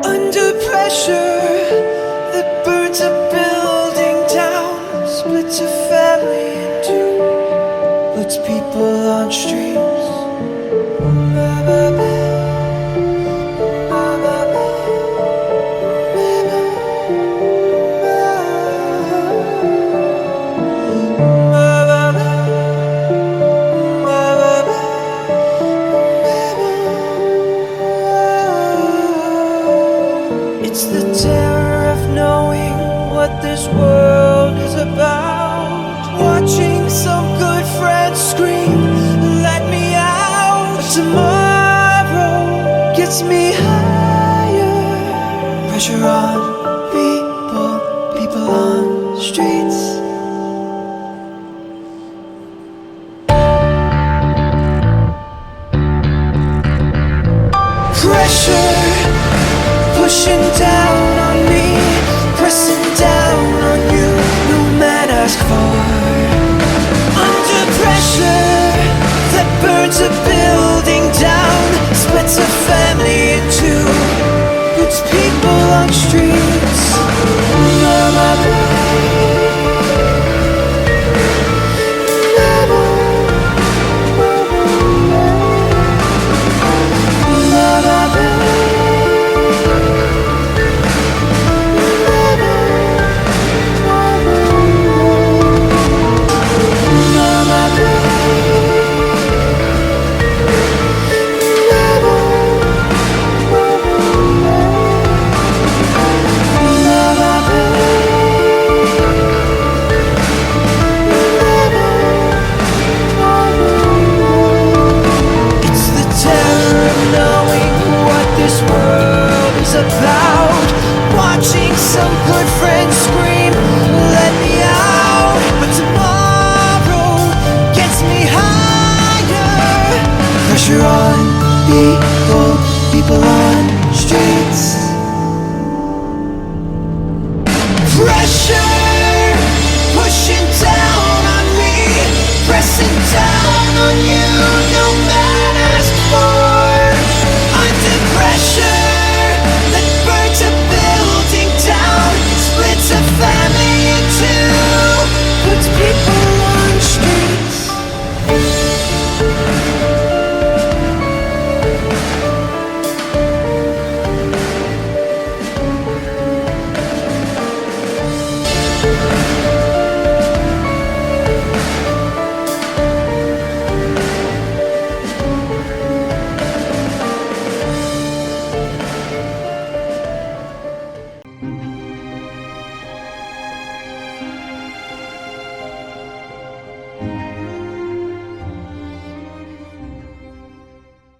Under pressure that burns a building down, splits a family in two, puts people on streams. It's the terror of knowing what this world is about. Watching some good friends scream, let me out. Tomorrow gets me